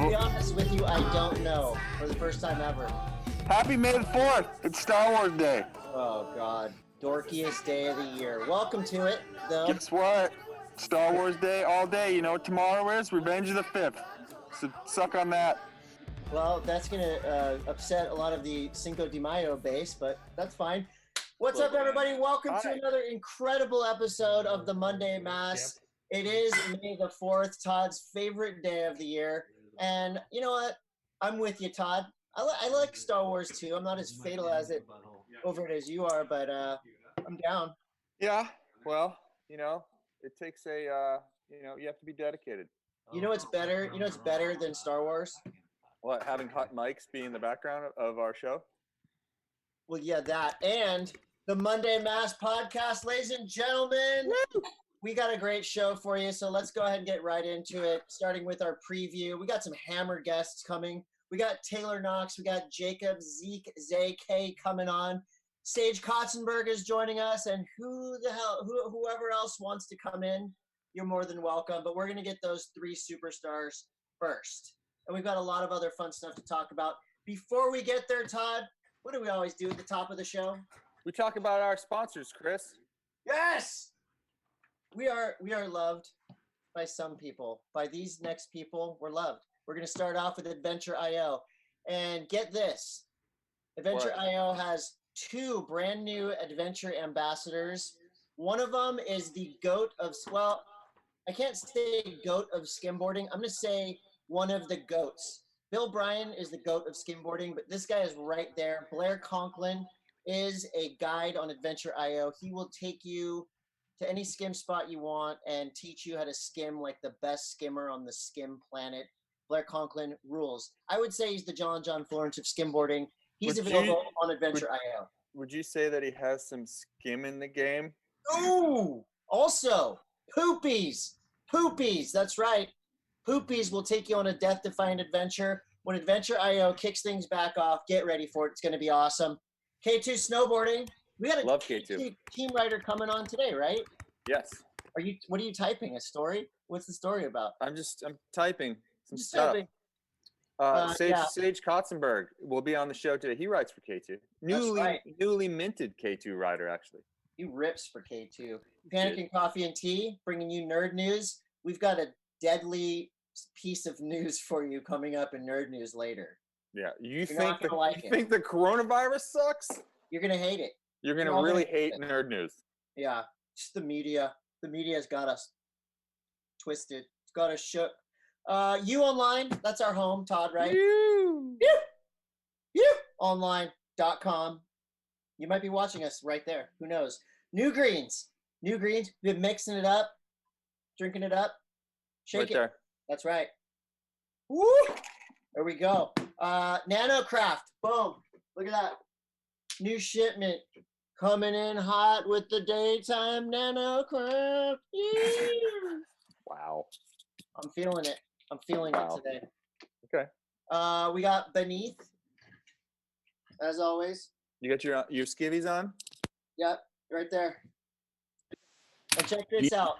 To be honest with you, I don't know. For the first time ever. Happy May the 4th. It's Star Wars Day. Oh, God. Dorkiest day of the year. Welcome to it, though. Guess what? Star Wars Day all day. You know what tomorrow is? Revenge of the 5th. So suck on that. Well, that's going to upset a lot of the Cinco de Mayo base, but that's fine. What's up, everybody? Welcome to another incredible episode of the Monday M.A.S.S. It is May the 4th, Todd's favorite day of the year. And you know what? I'm with you, Todd. I like Star Wars too. I'm not as fatal over it as you are, but I'm down. Yeah, well, you know, it takes you have to be dedicated. You know what's better? You know what's better than Star Wars? What, having hot mics be in the background of our show? Well, yeah, that. And the Monday M.A.S.S. podcast, ladies and gentlemen. Woo! We got a great show for you, so let's go ahead and get right into it, starting with our preview. We got some hammer guests coming. We got Taylor Knox. We got Jacob, Zeke, Szekely coming on. Sage Kotsenberg is joining us, and whoever else wants to come in, you're more than welcome. But we're going to get those three superstars first. And we've got a lot of other fun stuff to talk about. Before we get there, Todd, what do we always do at the top of the show? We talk about our sponsors, Chris. Yes! We are loved by some people. By these next people, we're loved. We're going to start off with Adventure.io. And get this. Adventure.io has two brand new adventure ambassadors. One of them is the GOAT of, well, I can't say GOAT of skimboarding. I'm going to say one of the GOATs. Bill Bryan is the GOAT of skimboarding, but this guy is right there. Blair Conklin is a guide on Adventure.io. He will take you to any skim spot you want and teach you how to skim like the best skimmer on the skim planet. Blair Conklin rules. I would say he's the John Florence of skimboarding. He's available on Adventure.io. Would you say that he has some skim in the game? Ooh! Also, Poopies. Poopies, that's right. Poopies will take you on a death-defying adventure. When Adventure.io kicks things back off, get ready for it. It's going to be awesome. K2 Snowboarding. We got a Love K2 team writer coming on today, right? Yes. What are you typing? A story? What's the story about? I'm typing some stuff. Sage Kotsenberg will be on the show today. He writes for K2. Newly minted K2 writer, actually. He rips for K2. Pannikin Coffee and Tea, bringing you nerd news. We've got a deadly piece of news for you coming up in nerd news later. Yeah, you think the coronavirus sucks? You're gonna hate it. You're gonna really hate nerd news. Yeah, just the media. The media's got us twisted. It's got us shook. You Online, that's our home, Todd, right? You Online.com. You might be watching us right there. Who knows? New Greens. We've been mixing it up, drinking it up. Shake it. There. That's right. Woo! There we go. NanoCraft. Boom. Look at that. New shipment. Coming in hot with the daytime NanoCraft. Yeah. Wow. I'm feeling it. It today. Okay. We got Beneath, as always. You got your skivvies on? Yep, right there. And check this out.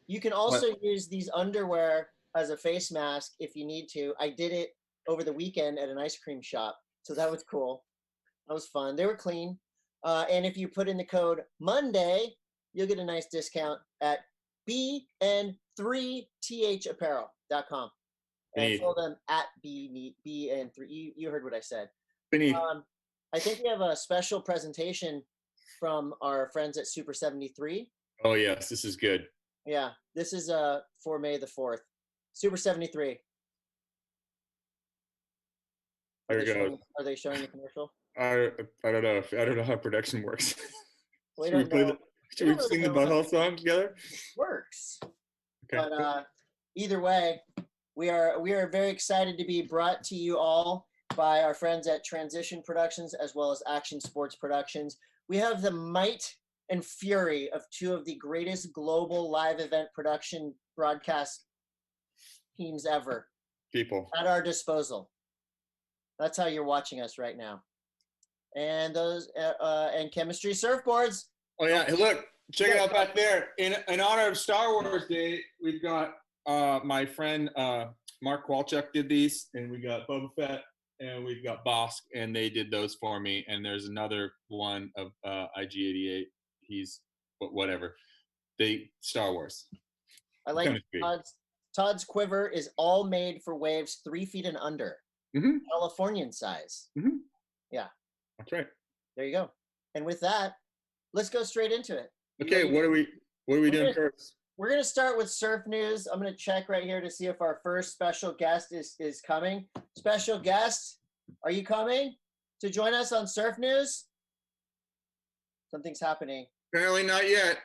You can also use these underwear as a face mask if you need to. I did it over the weekend at an ice cream shop, so that was cool. That was fun. They were clean. And if you put in the code Monday, you'll get a nice discount at bn3thapparel.com. And follow them at bn3. You heard what I said. Beneath. I think we have a special presentation from our friends at Super 73. Oh, yes. This is good. Yeah. This is for May the 4th. Super 73. Are they showing the commercial? I don't know. I don't know how production works. We Should we sing the butthole song together? Works. Okay. But either way, we are very excited to be brought to you all by our friends at Transition Productions as well as Action Sports Productions. We have the might and fury of two of the greatest global live event production broadcast teams ever. People. At our disposal. That's how you're watching us right now. And those and Chemistry Surfboards. Oh yeah, hey, look, check it out back there. In honor of Star Wars Day, we've got my friend Mark Walchuk did these, and we got Boba Fett, and we've got Bosk, and they did those for me. And there's another one of IG88. He's whatever. They Star Wars. I like Todd's quiver is all made for waves 3 feet and under, Californian size. Yeah, that's right. There you go. And with that, let's go straight into it. Okay, what are we doing first? We're gonna start with surf news. I'm gonna check right here to see if our first special guest is coming. Special guest, are you coming to join us on surf news? Something's happening. Apparently not yet.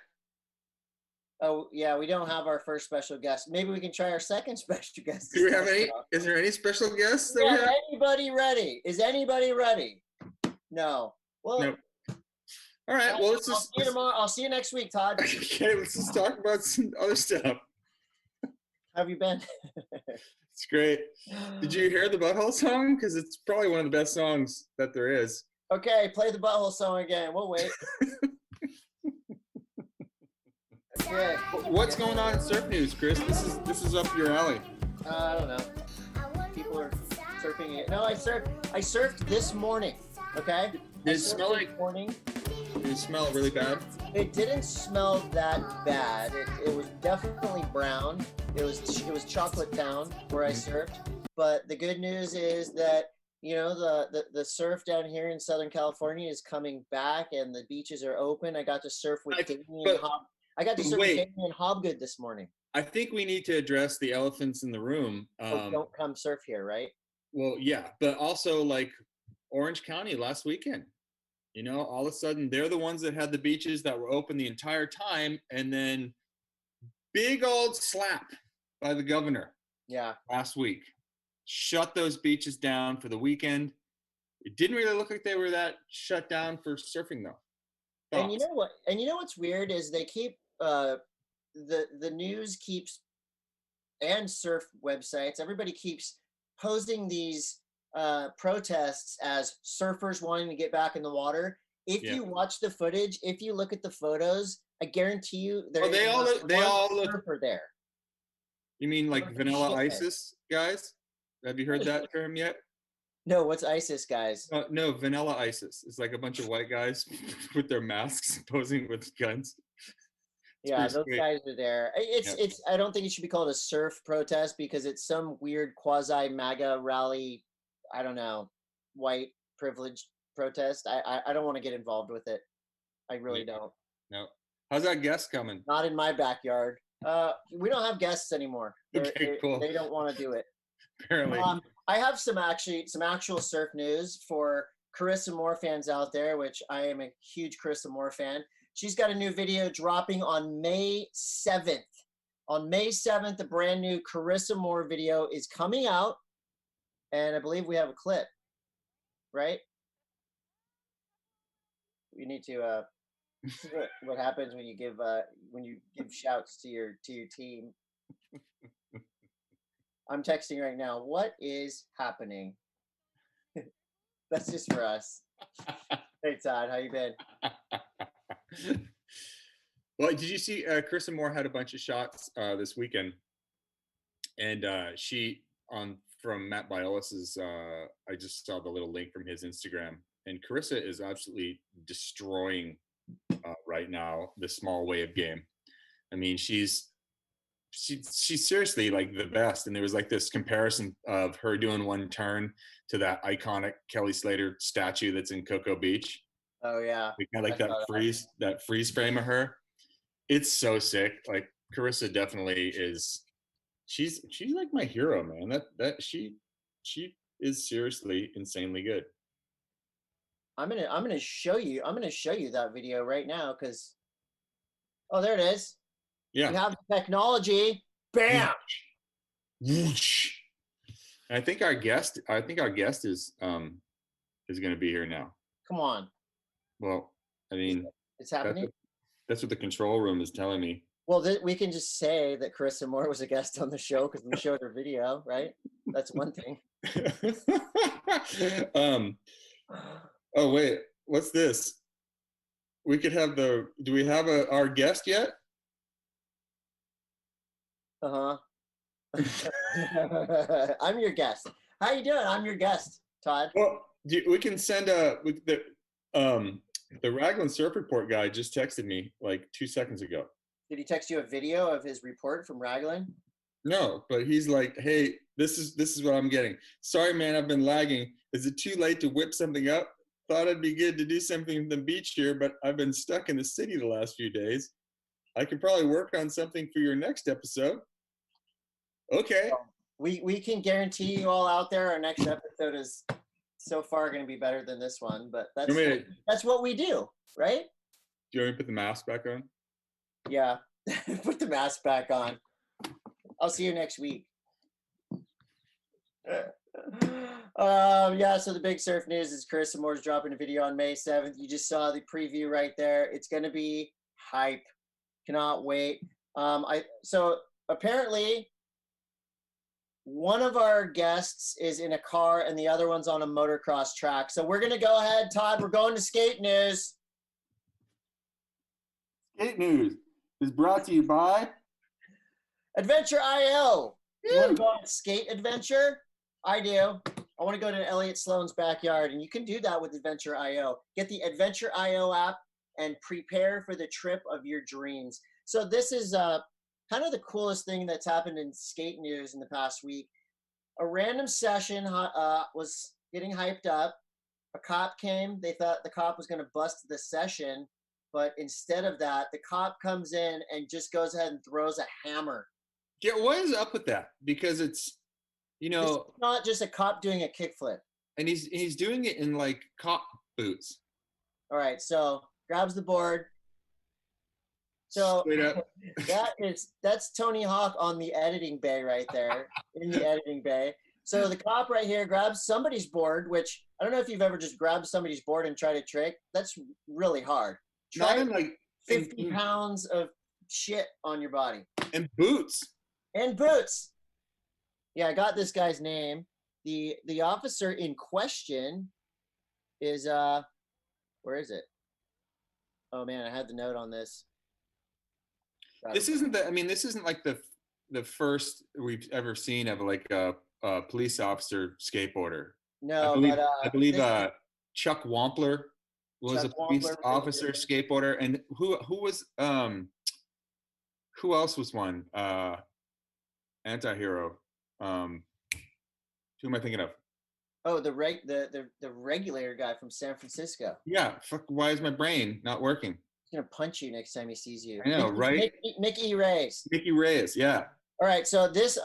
Oh yeah, we don't have our first special guest. Maybe we can try our second special guest. Do we have any? Is there any special guests that we have? Anybody ready? Is anybody ready? No. Well. Nope. All right. Well, let's just. See you tomorrow. I'll see you next week, Todd. Okay, let's just talk about some other stuff. How have you been? It's great. Did you hear the Butthole song? Because it's probably one of the best songs that there is. Okay, play the Butthole song again. We'll wait. Okay. What's going on in surf news, Chris? This is up your alley. I don't know. People are surfing it. No, I surfed this morning. Okay. Did it smell like morning? Did it smell really bad? It didn't smell that bad. It was definitely brown. It was Chocolate Town where I surfed. But the good news is that the surf down here in Southern California is coming back and the beaches are open. I got to surf with Damien Hobgood this morning. I think we need to address the elephants in the room. Don't come surf here, right? Well, yeah, but also like Orange County last weekend. All of a sudden they're the ones that had the beaches that were open the entire time, and then big old slap by the governor. Yeah. Last week. Shut those beaches down for the weekend. It didn't really look like they were that shut down for surfing though. Thoughts? And you know what? And you know what's weird is they keep the news keeps and surf websites. Everybody keeps posting these protests as surfers wanting to get back in the water. If you watch the footage, if you look at the photos, I guarantee you they all look surfer there. You mean like Vanilla ISIS guys? Have you heard that term yet? No, what's ISIS guys? No, Vanilla ISIS. It's like a bunch of white guys with their masks posing with guns. Those guys are there. It's. I don't think it should be called a surf protest because it's some weird quasi MAGA rally. I don't know, white privilege protest. I don't want to get involved with it. I really don't. No. How's that guest coming? Not in my backyard. We don't have guests anymore. Okay, cool. They don't want to do it. Apparently. I have some actual surf news for Carissa Moore fans out there, which I am a huge Carissa Moore fan. She's got a new video dropping on May 7th. On May 7th, a brand new Carissa Moore video is coming out, and I believe we have a clip, right? We need to see what happens when you give shouts to your team. I'm texting right now. What is happening? That's just for us. Hey Todd, how you been? Well, did you see Carissa Moore had a bunch of shots this weekend, and from Matt Biolis's. I just saw the little link from his Instagram, and Carissa is absolutely destroying right now the small wave game. I mean, she's seriously like the best, and there was like this comparison of her doing one turn to that iconic Kelly Slater statue that's in Cocoa Beach. Oh yeah, kind of like that freeze frame of her. It's so sick. Like Carissa definitely is. She's like my hero, man. That she is seriously insanely good. I'm gonna show you that video right now because there it is. Yeah. We have the technology. Bam. Whoosh. I think our guest is going to be here now. Come on. Well, I mean, it's happening. That's what the control room is telling me. Well, we can just say that Carissa Moore was a guest on the show because we showed her video, right? That's one thing. Oh wait, what's this? We could have do we have our guest yet? Uh-huh. I'm your guest. How you doing? I'm your guest, Todd. Well, we can send the Raglan Surf Report guy just texted me like 2 seconds ago. Did he text you a video of his report from Raglan? No, but he's like, hey, this is what I'm getting. Sorry, man, I've been lagging. Is it too late to whip something up? Thought it'd be good to do something from the beach here, but I've been stuck in the city the last few days. I could probably work on something for your next episode. Okay. We can guarantee you all out there our next episode is so far going to be better than this one, but that's what we do, right? Do you want me to put the mask back on? Yeah. Put the mask back on. I'll see you next week. Yeah, so the big surf news is Carissa Moore's dropping a video on May 7th. You just saw the preview right there. It's going to be hype. Cannot wait. So apparently one of our guests is in a car and the other one's on a motocross track. So we're going to go ahead, Todd. We're going to skate news. Skate news is brought to you by Adventure IO. You want to go on a skate adventure? I do. I want to go to Elliot Sloan's backyard, and you can do that with Adventure IO. Get the Adventure IO app and prepare for the trip of your dreams. So this is kind of the coolest thing that's happened in skate news in the past week. A random session was getting hyped up. A cop came. They thought the cop was going to bust the session, but instead of that, the cop comes in and just goes ahead and throws a hammer. Yeah, what is up with that? Because it's, It's not just a cop doing a kickflip. And he's doing it in like cop boots. All right, so grabs the board. So that's Tony Hawk on the editing bay right there, in the editing bay. So the cop right here grabs somebody's board, which I don't know if you've ever just grabbed somebody's board and tried to trick. That's really hard. Not in like 50 pounds of shit on your body. And boots. And boots. Yeah, I got this guy's name. The officer in question is where is it? Oh man, I had the note on this. This isn't like the first we've ever seen of like a police officer skateboarder. No, I believe Chuck Wampler was a police officer skateboarder, and who else was one? Anti-hero. Who am I thinking of? Oh, the regulator guy from San Francisco. Yeah, fuck. Why is my brain not working? He's gonna punch you next time he sees you. I know, right? Mickey Reyes. Mickey Reyes, yeah. All right, so this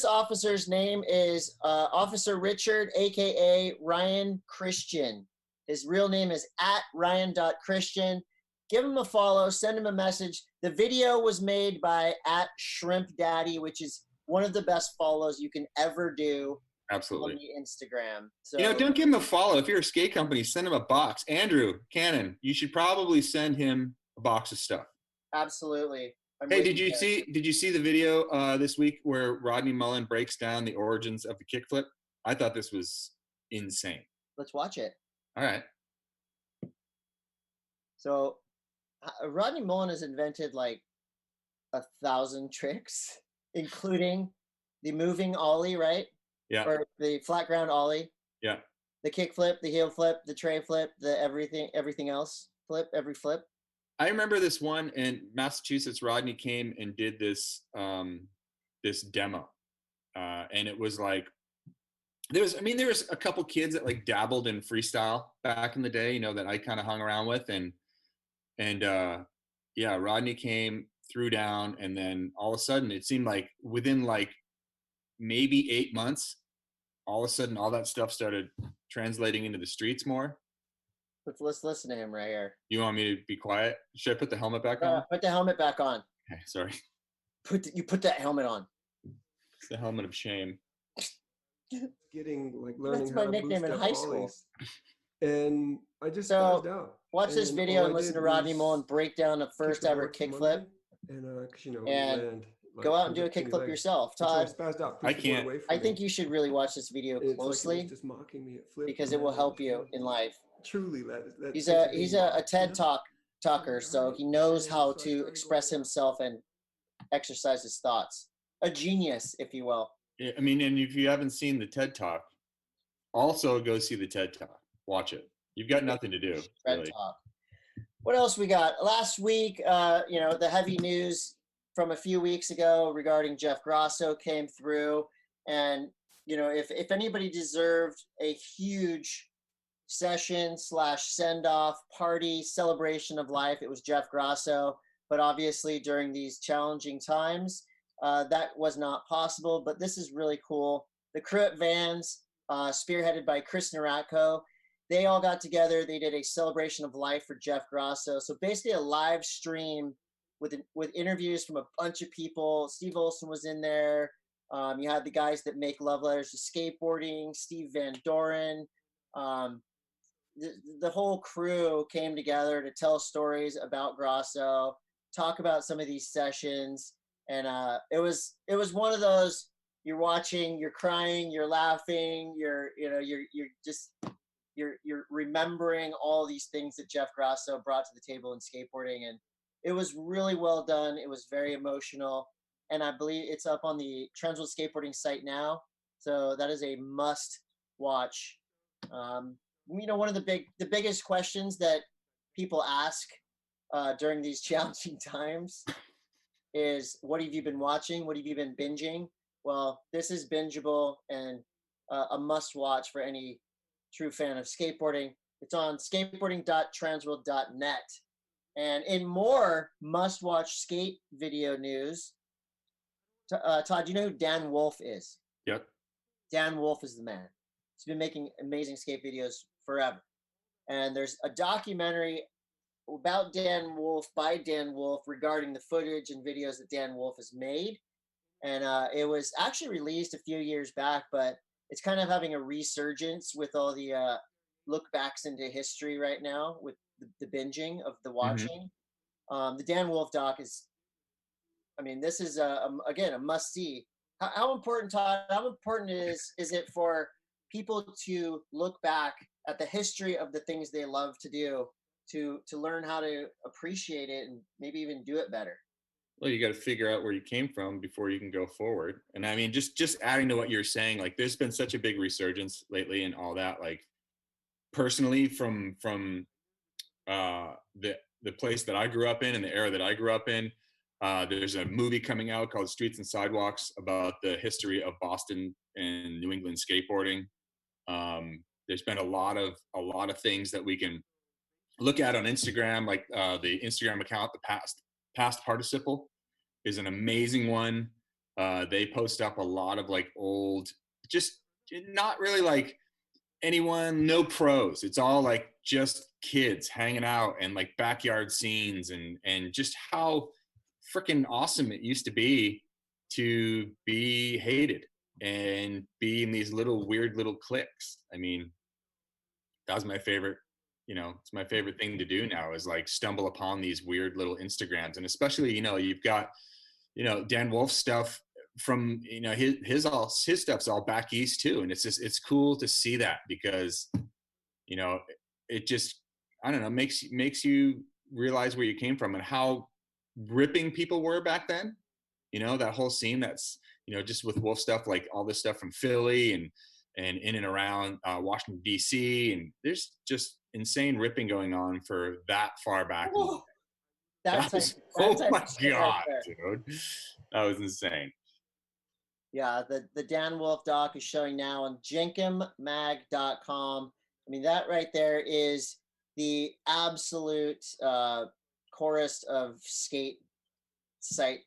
officer's name is Officer Richard, aka Ryan Christian. His real name is @Ryan.Christian. Give him a follow, send him a message. The video was made by @Shrimp Daddy, which is one of the best follows you can ever do. Absolutely. On the Instagram. So don't give him a follow. If you're a skate company, send him a box. Andrew Cannon, you should probably send him a box of stuff. Absolutely. Hey, did you see the video this week where Rodney Mullen breaks down the origins of the kickflip? I thought this was insane. Let's watch it. All right. So Rodney Mullen has invented like 1,000 tricks, including the moving ollie, right? Yeah. Or the flat ground ollie. Yeah. The kick flip, the heel flip, the tray flip, the everything else flip, every flip. I remember this one in Massachusetts. Rodney came and did this this demo, and it was like there was a couple kids that like dabbled in freestyle back in the day, that I kind of hung around with, and Rodney came, threw down, and then all of a sudden it seemed like within like maybe 8 months, all of a sudden all that stuff started translating into the streets more. Let's listen to him right here. You want me to be quiet? Should I put the helmet back on? Put the helmet back on. Okay, sorry. You put that helmet on. It's the helmet of shame. Learning. That's my nickname in high school. And I just spazzed out. Watch this video and listen to Rodney Mullen break down the first ever kickflip. And go out and do a kickflip yourself, Todd. I can't. I think you should really watch this video closely just mocking me at flip because it will help you in life. Truly, he's a TED talker, so he knows how to express himself and exercise his thoughts. a genius, if you will. Yeah, I mean, and if you haven't seen the TED Talk, also go see the TED Talk. Watch it. You've got nothing to do. TED Really. Talk. What else we got? Last week, the heavy news from a few weeks ago regarding Jeff Grosso came through. And, if anybody deserved a huge session / send-off party celebration of life, it was Jeff Grosso. But obviously during these challenging times, that was not possible. But this is really cool. The Crew at Vans, spearheaded by Chris Naratko, they all got together. They did a celebration of life for Jeff Grosso. So basically a live stream with interviews from a bunch of people. Steve Olson was in there. You had the guys that make love letters to skateboarding, Steve Van Doren. The whole crew came together to tell stories about Grosso, talk about some of these sessions. And it was one of those, you're watching, you're crying, you're laughing, you're remembering all these things that Jeff Grosso brought to the table in skateboarding. And it was really well done. It was very emotional. And I believe it's up on the Transworld Skateboarding site now. So that is a must watch. One of the biggest questions that people ask during these challenging times is, what have you been watching? What have you been binging? Well, this is bingeable and a must watch for any true fan of skateboarding. It's on skateboarding.transworld.net. And in more must-watch skate video news, Todd, do you know who Dan Wolfe is? Yep. Dan Wolfe is the man. He's been making amazing skate videos forever. And there's a documentary about Dan Wolfe by Dan Wolfe regarding the footage and videos that Dan Wolfe has made. And it was actually released a few years back, but it's kind of having a resurgence with all the look backs into history right now with the binging of the watching. The Dan Wolfe doc is, this is again a must see. How important, Todd? How important is it for people to look back at the history of the things they love to do to learn how to appreciate it and maybe even do it better? Well, you got to figure out where you came from before you can go forward. And I mean, just adding to what you're saying, like there's been such a big resurgence lately and all that. Like personally, from the place that I grew up in and the era that I grew up in, there's a movie coming out called Streets and Sidewalks about the history of Boston and New England skateboarding. There's been a lot of things that we can look at on Instagram, like the Instagram account, the past participle is an amazing one. They post up a lot of like old, just not really like anyone, no pros. It's all like just kids hanging out and like backyard scenes and just how freaking awesome it used to be hated and be in these little weird little cliques. I mean, that was my favorite. It's my favorite thing to do now is like stumble upon these weird little Instagrams. And especially, you've got, Dan Wolfe stuff from, his stuff's all back east too. And it's cool to see that because, it just, I don't know, makes you realize where you came from and how ripping people were back then. That whole scene that's, just with Wolfe stuff, like all this stuff from Philly and in and around Washington, D.C. And there's just insane ripping going on for that far back. Oh my God, dude. That was insane. Yeah, the Dan Wolfe doc is showing now on jenkimmag.com. That right there is the absolute chorus of skate sitery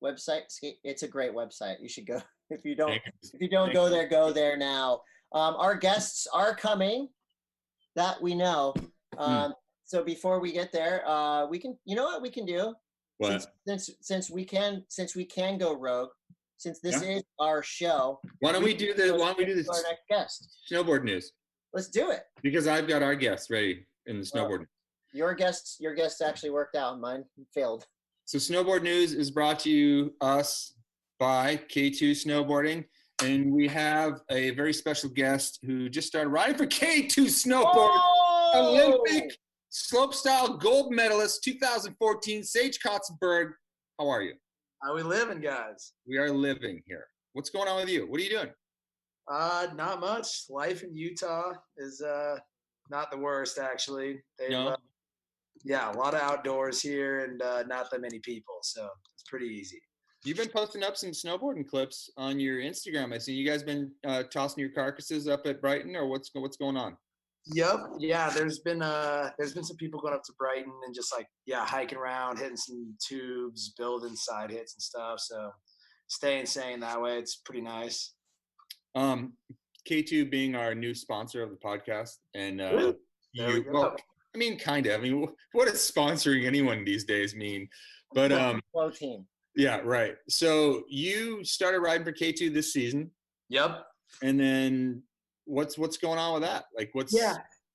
website. It's a great website. You should go. If you don't go there, go there now. Our guests are coming, that we know. So before we get there, we can. You know what we can do? What? Since we can go rogue, since this is our show. Why don't we do this? Our next guest. Snowboard news. Let's do it. Because I've got our guests ready in the snowboard. Your guests actually worked out. Mine failed. So snowboard news is brought to us by K2 Snowboarding. And we have a very special guest who just started riding for K2 Snowboard. Olympic slopestyle gold medalist 2014, Sage Kotsenberg. How are you? How we living, guys? We are living here. What's going on with you? What are you doing? Not much. Life in Utah is not the worst, actually. No? Yeah, a lot of outdoors here and not that many people, so it's pretty easy. You've been posting up some snowboarding clips on your Instagram. I see you guys been tossing your carcasses up at Brighton, or what's going on? Yep. Yeah, there's been some people going up to Brighton and just like hiking around, hitting some tubes, building side hits and stuff. So staying sane that way. It's pretty nice. K2 being our new sponsor of the podcast, and I mean, kind of. I mean, what does sponsoring anyone these days mean? But Flow team. Yeah, right. So you started riding for K2 this season. Yep. And then what's going on with that? Like,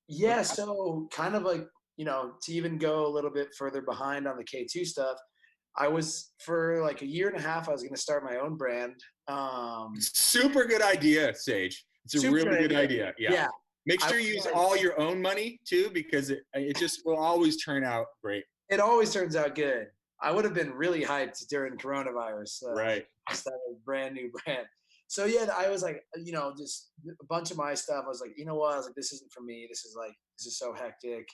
yeah. So kind of like, to even go a little bit further behind on the K2 stuff, I was for like a year and a half, I was going to start my own brand. Super good idea, Sage. It's a really good idea. Yeah. Make sure you use all your own money too, because it just will always turn out great. It always turns out good. I would have been really hyped during coronavirus. Right. Start a brand new brand. So yeah, I was like, just a bunch of my stuff. I was like, you know what? I was like, this isn't for me. This is so hectic.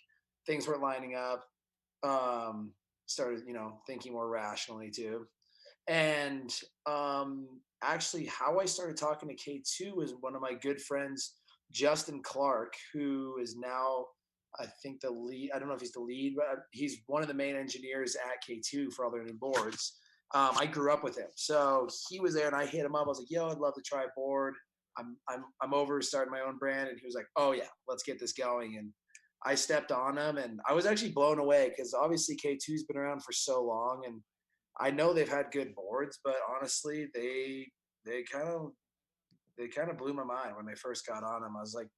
Things weren't lining up. Started, thinking more rationally too. And actually how I started talking to K2 was one of my good friends, Justin Clark, who is now, I think, the lead. I don't know if he's the lead, but he's one of the main engineers at K2 for all their new boards. I grew up with him, so he was there, and I hit him up. I was like, "Yo, I'd love to try a board. I'm over starting my own brand," and he was like, "Oh yeah, let's get this going." And I stepped on him, and I was actually blown away because obviously K2's been around for so long, and I know they've had good boards, but honestly, they kind of blew my mind when they first got on them. I was like,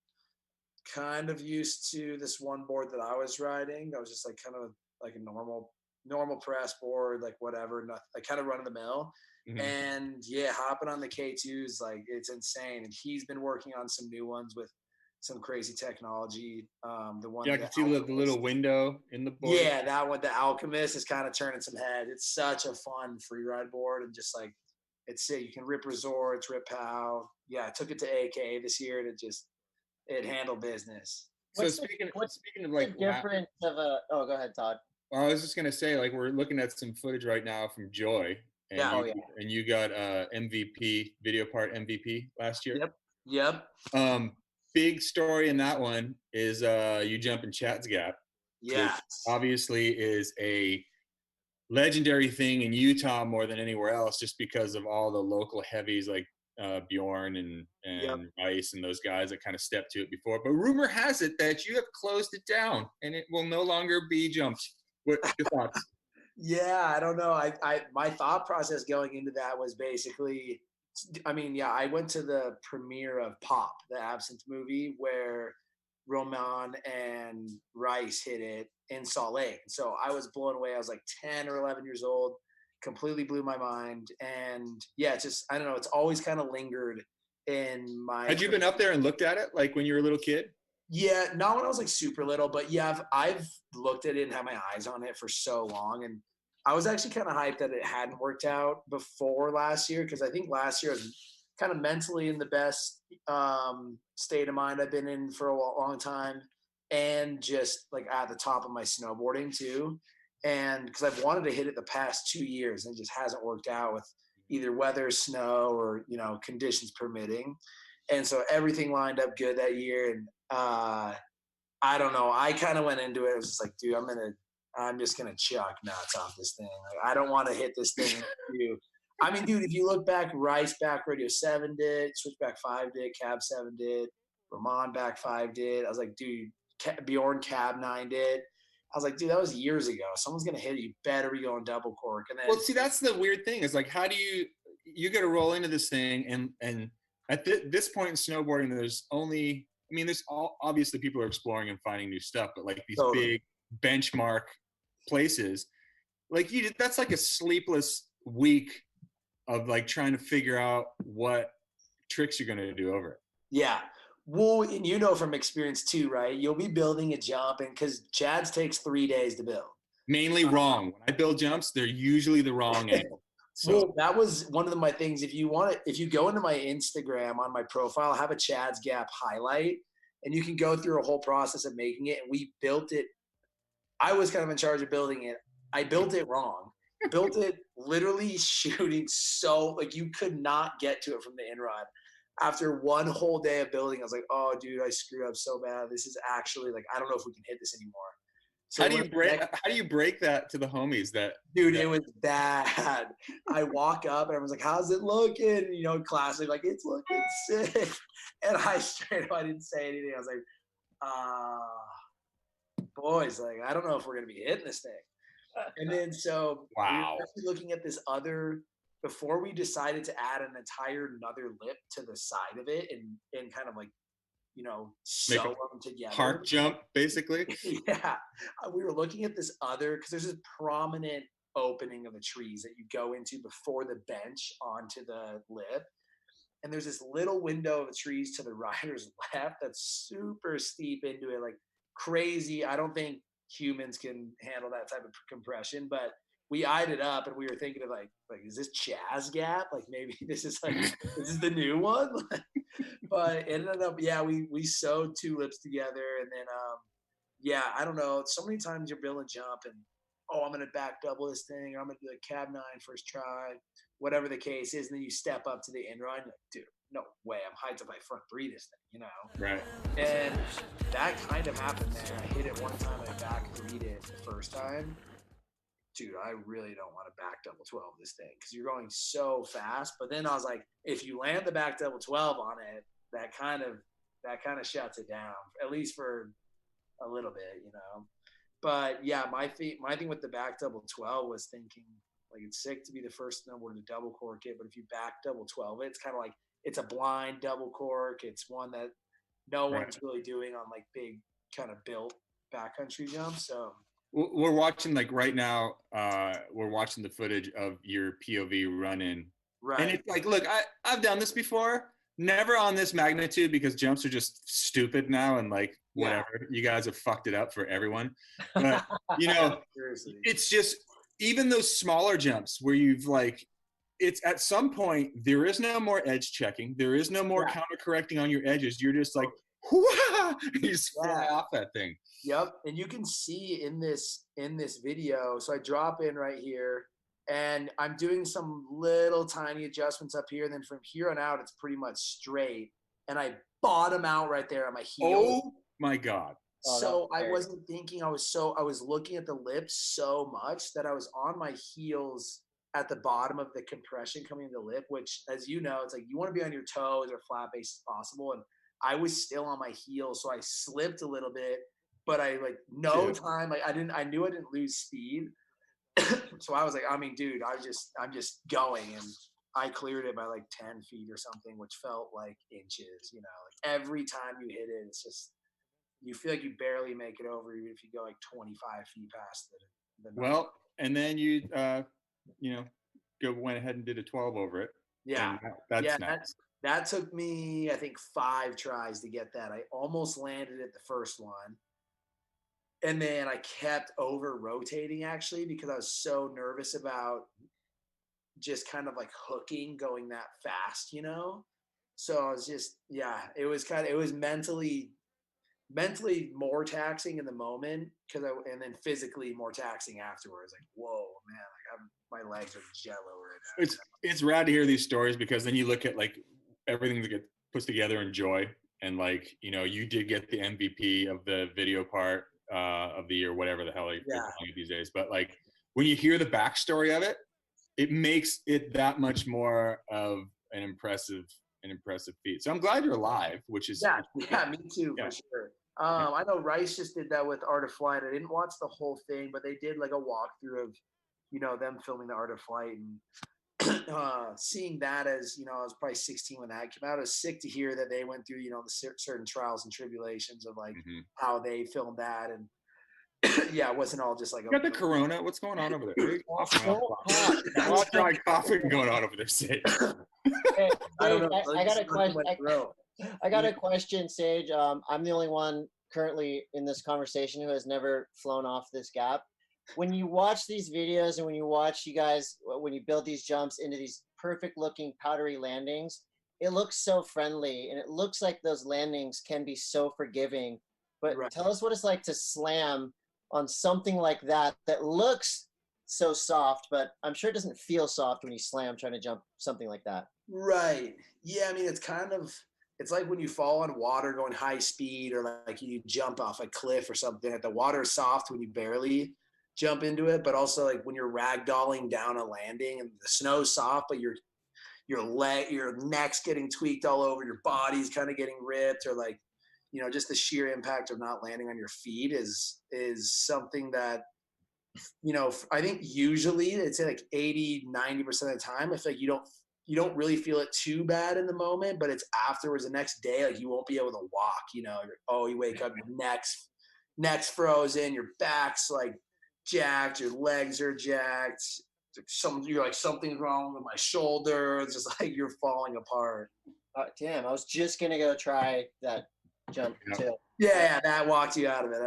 kind of used to this one board that I was riding. I was just like kind of like a normal press board, like whatever, not like kind of run of the mill. Mm-hmm. And hopping on the K2s, like it's insane. And he's been working on some new ones with some crazy technology. The one, I can see the little window in the board. Yeah, that one, the Alchemist, is kind of turning some heads. It's such a fun free ride board, and just like it's sick. You can rip resorts, rip POW. Yeah, I took it to AK this year, and it handled business. So speaking of like the difference of a go ahead, Todd. Well, I was just gonna say, like, we're looking at some footage right now from Joy, and and you got MVP video part MVP last year. Yep. Big story in that one is you jump in Chad's Gap. Yeah. Obviously is a legendary thing in Utah more than anywhere else, just because of all the local heavies like Bjorn and Ice and those guys that kind of stepped to it before. But rumor has it that you have closed it down and it will no longer be jumped. What your thoughts? Yeah, I don't know. I my thought process going into that was basically, I went to the premiere of Pop, the Absinthe movie, where Roman and Rice hit it in Salt Lake. So I was blown away. I was like 10 or 11 years old. Completely blew my mind. And it's just, I don't know, it's always kind of lingered in my... Had you been up there and looked at it like when you were a little kid? Yeah, not when I was like super little, but I've looked at it and had my eyes on it for so long. And I was actually kind of hyped that it hadn't worked out before last year, because I think last year I was kind of mentally in the best state of mind I've been in for a long time, and just like at the top of my snowboarding too. And because I've wanted to hit it the past 2 years and it just hasn't worked out with either weather, snow, or conditions permitting. And so everything lined up good that year. And I don't know, I kind of went into it. I was just like, dude, I'm just gonna chuck nuts off this thing. Like, I don't want to hit this thing. I mean, dude, if you look back, Rice back Radio 7 did, Switchback 5 did, Cab 7 did, Ramon back 5 did. I was like, dude, Bjorn Cab 9 did. I was like, dude, that was years ago. Someone's gonna hit it. You better be going double cork. And then, well, see, that's the weird thing. Is like, how do you got to roll into this thing, and at this point in snowboarding, there's obviously people are exploring and finding new stuff, but like these big benchmark places, like that's like a sleepless week of like trying to figure out what tricks you're gonna do over it. Yeah. Well, and from experience too, right? You'll be building a jump, and because Chad's takes 3 days to build. Mainly wrong. When I build jumps, they're usually the wrong angle. So Well, that was one of my things. If you go into my Instagram on my profile, I have a Chad's Gap highlight, and you can go through a whole process of making it. And we built it. I was kind of in charge of building it. I built it wrong. Built it literally shooting so like you could not get to it from the in-rod. After one whole day of building, I was like, oh, dude, I screwed up so bad. This is actually like, I don't know if we can hit this anymore. So how do you break that to the homies that dude, it was bad. I walk up and everyone's like, how's it looking? You know, classic, like, it's looking sick. And I straight up, I didn't say anything. I was like, boys, like, I don't know if we're going to be hitting this thing. And then so we were actually looking at this other, before we decided to add an entire another lip to the side of it and kind of like, you know, sew them together. Park jump, basically. Yeah. We were looking at this other, because there's this prominent opening of the trees that you go into before the bench onto the lip. And there's this little window of the trees to the rider's left that's super steep into it, like crazy. I don't think humans can handle that type of compression, but we eyed it up and we were thinking of like is this Chaz Gap? Like maybe this is this is the new one. But it ended up, yeah, we sewed two lips together, and then yeah, I don't know. So many times you're building jump and I'm gonna back double this thing, or I'm gonna do a cab 9 first try, whatever the case is, and then you step up to the in run, you're like, dude, no way, I'm hyped up, I front 3 this thing, you know? Right. And that kind of happened there. I hit it one time, I back 3'd it the first time. Dude, I really don't want to back double 12 this thing because you're going so fast. But then I was like, if you land the back double 12 on it, that kind of shuts it down, at least for a little bit, you know. But yeah, my thing with the back double 12 was thinking like it's sick to be the first snowboarder to double cork it, but if you back double 12, it's kind of like it's a blind double cork. It's one that no one's really doing on like big kind of built backcountry jumps. So we're watching like right now. We're watching the footage of your POV run-in, right? And it's like, look, I've done this before. Never on this magnitude because jumps are just stupid now, and like whatever, you guys have fucked it up for everyone. But you know, it's just even those smaller jumps where you've like, it's at some point there is no more edge checking, there is no more counter correcting on your edges. You're just like, whoa, you just fly off that thing. Yep, and you can see in this video. So I drop in right here. And I'm doing some little tiny adjustments up here. And then from here on out, it's pretty much straight. And I bottom out right there on my heel. Oh my God. So I wasn't thinking, I was looking at the lips so much that I was on my heels at the bottom of the compression coming in the lip, which, as you know, it's like you want to be on your toes or flat base as possible. And I was still on my heels. So I slipped a little bit, but I time. Like I knew I didn't lose speed. So I was like, I mean, dude, I'm just going, and I cleared it by like 10 feet or something, which felt like inches, you know, like every time you hit it, it's just, you feel like you barely make it over, even if you go like 25 feet past the well, and then you went ahead and did a 12 over it. Yeah. That's nice. That took me, I think, 5 tries to get that. I almost landed it the first one. And then I kept over rotating actually because I was so nervous about just kind of like hooking going that fast, you know? So I was just, it was mentally more taxing in the moment and then physically more taxing afterwards. Like, whoa, man, like my legs are jello right now. It's rad to hear these stories because then you look at like everything that gets put together in joy, and like, you know, you did get the MVP of the video part of the year, whatever the hell they're calling it these days. But like when you hear the backstory of it, it makes it that much more of an impressive feat. So I'm glad you're alive, which is me too, for sure. I know Rice just did that with Art of Flight. I didn't watch the whole thing, but they did like a walkthrough of, you know, them filming the Art of Flight, and seeing that, as you know, I was probably 16 when that came out. It was sick to hear that they went through, you know, the certain trials and tribulations of like how they filmed that, and it wasn't all just like. You got the corona. What's going on over there? Hot dry coughing going on over there, Sage. Hey, I got a question. I got a question, Sage. I'm the only one currently in this conversation who has never flown off this gap. when you watch these videos and when you watch you guys, when you build these jumps into these perfect looking powdery landings, it looks so friendly and it looks like those landings can be so forgiving. But tell us what it's like to slam on something like that that looks so soft, but I'm sure it doesn't feel soft when you slam trying to jump something like that. Right. Yeah, I mean, it's like when you fall on water going high speed, or like you jump off a cliff or something. Like the water is soft when you barely jump into it, but also like when you're ragdolling down a landing and the snow's soft, but your neck's getting tweaked all over, your body's kind of getting ripped, or like, just the sheer impact of not landing on your feet is something that, I think usually it's like 80-90% of the time, I feel like you don't really feel it too bad in the moment, but it's afterwards, the next day, like you won't be able to walk, you wake up, your neck's frozen, your back's like jacked, your legs are jacked. You're like, something's wrong with my shoulder. It's just like you're falling apart. Damn, I was just gonna go try that jump too. Yeah, that walked you out of it,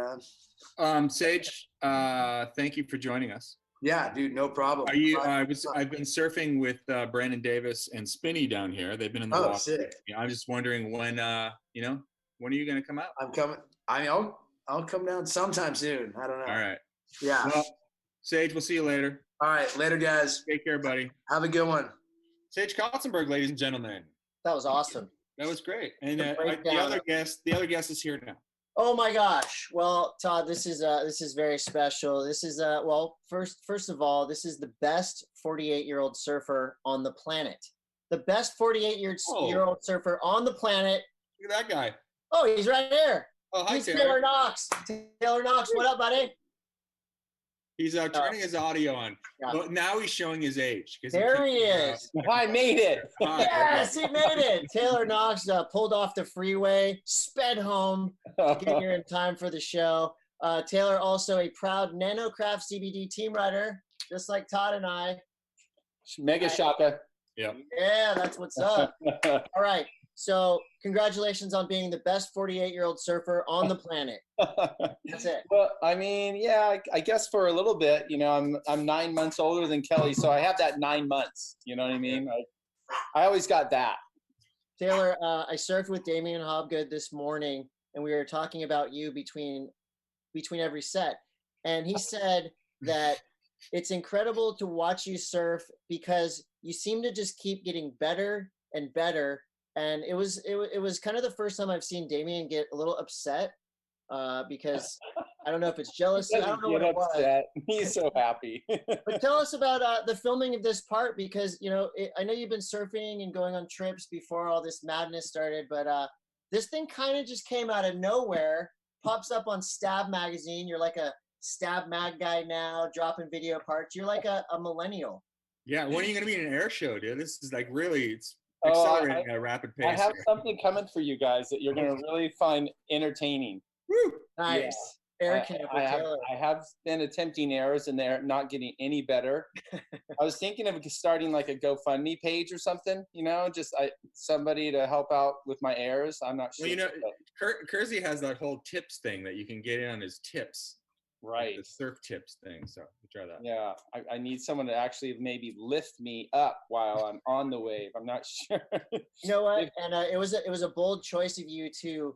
huh? Sage, thank you for joining us. Yeah, dude, no problem. I've been surfing with Brandon Davis and Spinny down here. They've been in the water. Sick. I'm just wondering when are you gonna come out? I'm coming. I'll come down sometime soon. I don't know. All right. Yeah. Well, Sage, we'll see you later. All right, later, guys. Take care, buddy. Have a good one. Sage Kotsenberg, ladies and gentlemen. That was awesome. That was great. And the other guest is here now. Oh my gosh. Well, Todd, this is very special. This is first of all, this is the best 48-year-old surfer on the planet. The best 48-year-old surfer on the planet. Look at that guy. Oh, he's right here. Oh, hi, he's Taylor Knox. Taylor Knox, what up, buddy? He's turning his audio on. Yeah. But now he's showing his age. There he is. I made it. Yes, he made it. Taylor Knox pulled off the freeway, sped home to get here in time for the show. Taylor, also a proud NanoCraft CBD team rider, just like Todd and I. Mega shaka. Yeah. Yeah, that's what's up. All right. So congratulations on being the best 48-year-old surfer on the planet. That's it. Well, I mean, yeah, I guess for a little bit, I'm 9 months older than Kelly, so I have that 9 months. You know what I mean? I always got that. Taylor, I surfed with Damien Hobgood this morning, and we were talking about you between every set. And he said that it's incredible to watch you surf because you seem to just keep getting better and better. And it was kind of the first time I've seen Damien get a little upset because I don't know if it's jealousy. I don't know what it was. He's so happy. But tell us about the filming of this part because, I know you've been surfing and going on trips before all this madness started, but this thing kind of just came out of nowhere, pops up on Stab Magazine. You're like a Stab Mag guy now, dropping video parts. You're like a millennial. Yeah, when are you going to be in an air show, dude? This is like really, it's accelerating at a rapid pace. I have something coming for you guys that you're going to really find entertaining. Woo! Nice. Yeah. Air camp with Taylor. I have been attempting airs and they're not getting any better. I was thinking of starting like a GoFundMe page or something, somebody to help out with my airs. I'm not sure. Well, Kersey has that whole tips thing that you can get in on his tips. Right. Like the surf tips thing. So try that. Yeah. I need someone to actually maybe lift me up while I'm on the wave. I'm not sure. You know what? And it was a bold choice of you to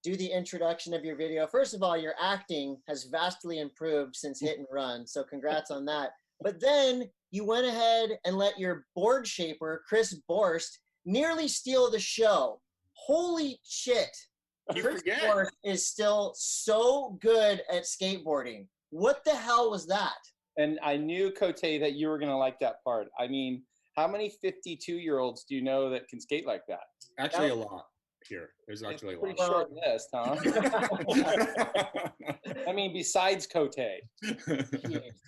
do the introduction of your video. First of all, your acting has vastly improved since Hit and Run. So congrats on that. But then you went ahead and let your board shaper, Chris Borst, nearly steal the show. Holy shit. Chris Borst is still so good at skateboarding. What the hell was that? And I knew, Cote, that you were going to like that part. I mean, how many 52-year-olds do you know that can skate like that? Actually, a lot here. There's actually a lot. Pretty short list, huh? I mean, besides Cote.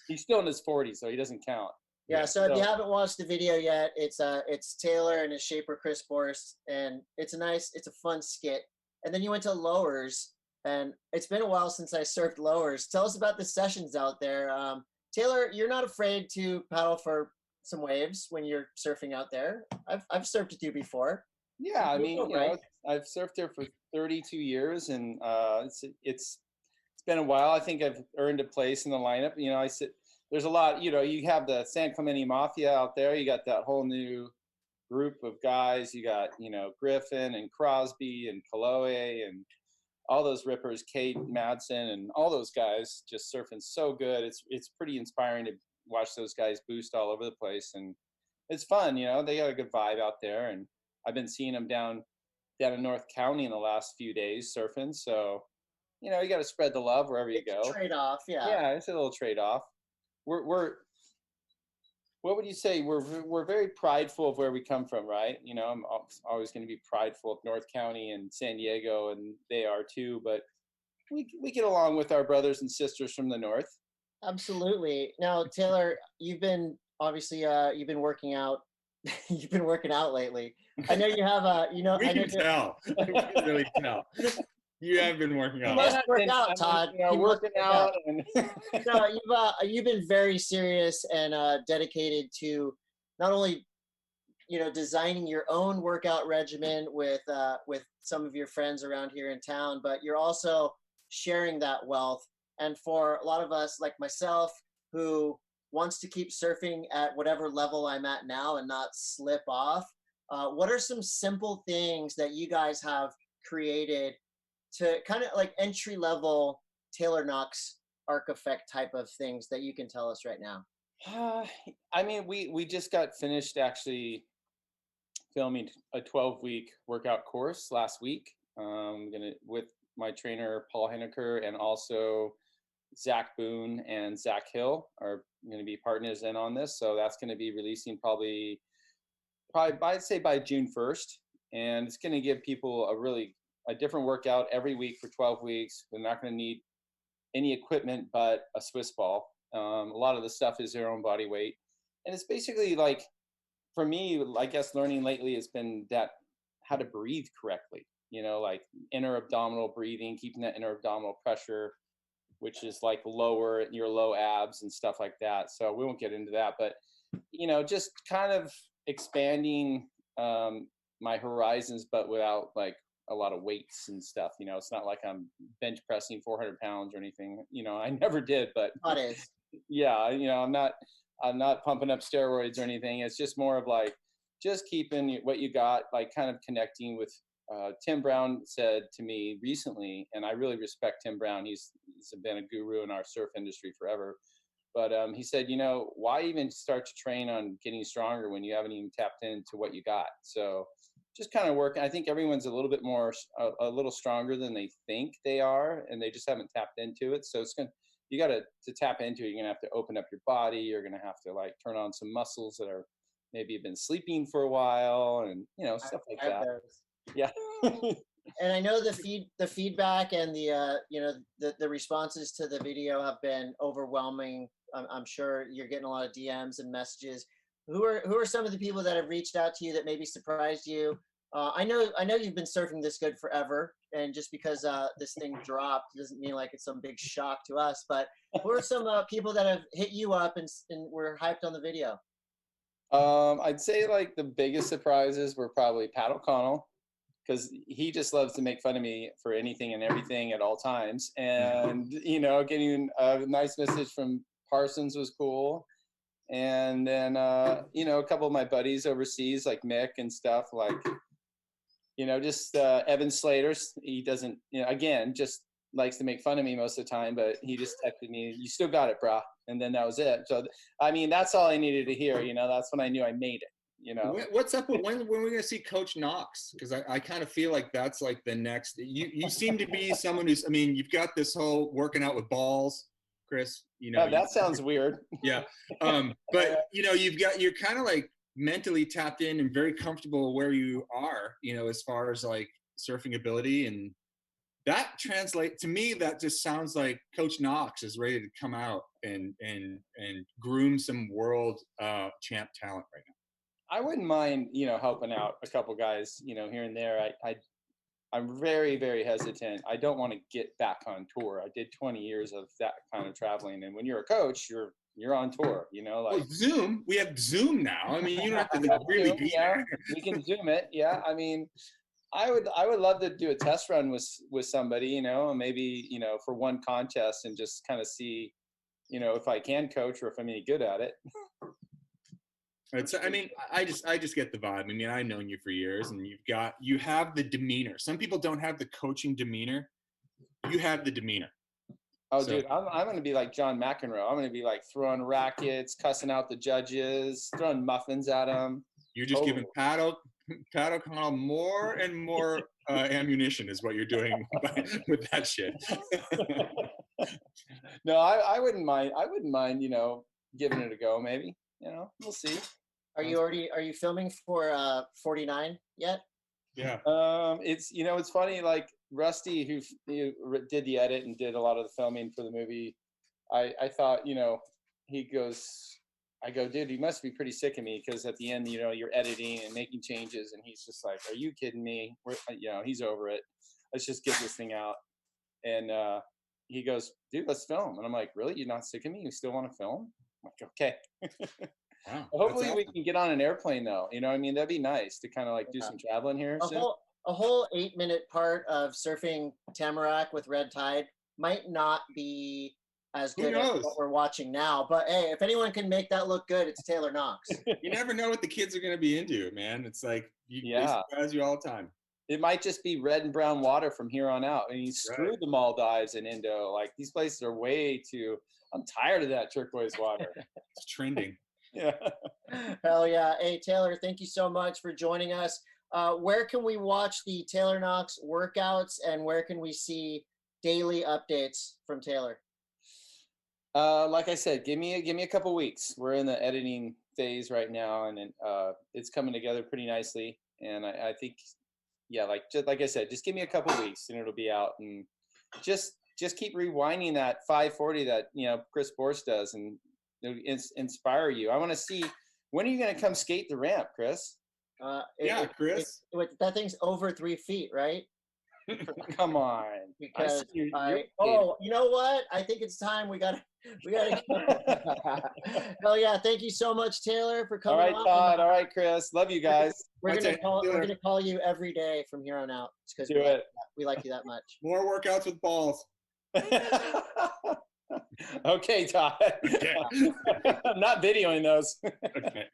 He's still in his 40s, so he doesn't count. Yeah, so if you haven't watched the video yet, it's Taylor and his shaper, Chris Borst, and it's a fun skit. And then you went to Lowers, and it's been a while since I surfed Lowers. Tell us about the sessions out there. Taylor, you're not afraid to paddle for some waves when you're surfing out there. I've surfed with you before. Yeah, I mean, I've surfed there for 32 years, and it's been a while. I think I've earned a place in the lineup. You know, there's a lot, you know, you have the San Clemente Mafia out there. You got that whole new group of guys. You got, you know, Griffin and Crosby and Kaloe and all those rippers, Kate Madsen and all those guys just surfing so good. It's pretty inspiring to watch those guys boost all over the place. And it's fun, you know, they got a good vibe out there. And I've been seeing them down in North County in the last few days surfing. So, you know, you got to spread the love wherever you go. Trade-off, yeah. Yeah, it's a little trade-off. We're what would you say? We're very prideful of where we come from, right? You know, I'm always going to be prideful of North County and San Diego, and they are too. But we get along with our brothers and sisters from the north. Absolutely. Now, Taylor, you've been obviously you've been working out. You've been working out lately. I know you have a. You know, We I know can tell. We can really tell. You have been working You out. must work out, Todd. You know, You must working work out. And No, you've been very serious and dedicated to not only, you know, designing your own workout regimen with some of your friends around here in town, but you're also sharing that wealth. And for a lot of us, like myself, who wants to keep surfing at whatever level I'm at now and not slip off, what are some simple things that you guys have created to kind of like entry level Taylor Knox arc effect type of things that you can tell us right now? I mean, we just got finished actually filming a 12-week workout course last week. With my trainer Paul Henniker, and also Zach Boone and Zach Hill are going to be partners in on this. So that's going to be releasing probably I'd say by June 1st, and it's going to give people a different workout every week for 12 weeks. They're not going to need any equipment but a Swiss ball. A lot of the stuff is their own body weight. And it's basically like, for me, I guess learning lately has been that how to breathe correctly, you know, like inner abdominal breathing, keeping that inner abdominal pressure, which is like lower your low abs and stuff like that. So we won't get into that, but, you know, just kind of expanding my horizons, but without like a lot of weights and stuff. You know, it's not like I'm bench pressing 400 pounds or anything. You know, I never did, but yeah, you know, I'm not pumping up steroids or anything. It's just more of like just keeping what you got, like kind of connecting with. Tim Brown said to me recently, and I really respect Tim Brown. He's been a guru in our surf industry forever. But he said, you know, why even start to train on getting stronger when you haven't even tapped into what you got? So just kind of working. I think everyone's a little bit more, a little stronger than they think they are, and they just haven't tapped into it. So you got to tap into it. You're gonna have to open up your body. You're gonna have to like turn on some muscles that are maybe have been sleeping for a while, and you know, stuff like that. Yeah. And I know the feedback and the you know, the responses to the video have been overwhelming. I'm sure you're getting a lot of DMs and messages. Who are some of the people that have reached out to you that maybe surprised you? I know you've been surfing this good forever, and just because this thing dropped doesn't mean like it's some big shock to us. But who are some people that have hit you up and were hyped on the video? I'd say like the biggest surprises were probably Pat O'Connell, because he just loves to make fun of me for anything and everything at all times. And, you know, getting a nice message from Parsons was cool. And then, you know, a couple of my buddies overseas, like Mick and stuff, like, you know, just Evan Slater. He doesn't, you know, again, just likes to make fun of me most of the time, but he just texted me, "You still got it, brah." And then that was it. So, I mean, that's all I needed to hear. You know, that's when I knew I made it. You know, what's up with when we're gonna see Coach Knox? Because I kind of feel like that's like the next. You seem to be someone who's. I mean, you've got this whole working out with balls, Chris. You know, that sounds weird. Yeah, but you know, you're kind of like mentally tapped in and very comfortable where you are. You know, as far as like surfing ability, and that translate to me. That just sounds like Coach Knox is ready to come out and groom some world champ talent right now. I wouldn't mind, you know, helping out a couple guys, you know, here and there. I'm very, very hesitant. I don't want to get back on tour. I did 20 years of that kind of traveling, and when you're a coach, you're on tour. You know, like Zoom. We have Zoom now. I mean, you don't have to really be there. We can Zoom it. Yeah, I mean, I would love to do a test run with somebody, and maybe, for one contest and just kind of see, if I can coach or if I'm any good at it. I just get the vibe. I mean, I've known you for years, and you have the demeanor. Some people don't have the coaching demeanor. You have the demeanor. Oh, so, dude, I'm going to be like John McEnroe. I'm going to be like throwing rackets, cussing out the judges, throwing muffins at them. You're just giving Pat O'Connell more and more ammunition is what you're doing with that shit. No, I wouldn't mind. I wouldn't mind, giving it a go. Maybe, we'll see. Are you filming for 49 yet? Yeah. It's funny. Like Rusty, who did the edit and did a lot of the filming for the movie. I thought, he goes. I go, dude, you must be pretty sick of me, because at the end, you're editing and making changes, and he's just like, are you kidding me? He's over it. Let's just get this thing out. And he goes, dude, let's film. And I'm like, really? You're not sick of me? You still want to film? I'm like, okay. Wow, hopefully we can get on an airplane though. That'd be nice to kind of like do some traveling here. A whole 8-minute part of surfing Tamarack with red tide might not be as good as what we're watching now. But hey, if anyone can make that look good, it's Taylor Knox. You never know what the kids are going to be into, man. It's like, they surprise you all the time. It might just be red and brown water from here on out. And screw the Maldives and Indo. Like, these places are way too, I'm tired of that turquoise water. It's trending. Yeah. Hell yeah. Hey, Taylor, thank you so much for joining us. Where can we watch the Taylor Knox workouts, and where can we see daily updates from Taylor? Like I said, give me a couple weeks. We're in the editing phase right now, and it's coming together pretty nicely. And I think, like I said, just give me a couple weeks and it'll be out. And just keep rewinding that 540 that Chris Borst does, and it'll inspire you. I want to see, when are you going to come skate the ramp, Chris? Chris. That thing's over 3 feet, right? Come on. Because you know what? I think it's time we gotta. Hell yeah! Thank you so much, Taylor, for coming. All right, Todd. All right, Chris. Love you guys. We're gonna call you every day from here on out, because we like you that much. More workouts with balls. Okay, Todd. Okay. I'm not videoing those. Okay.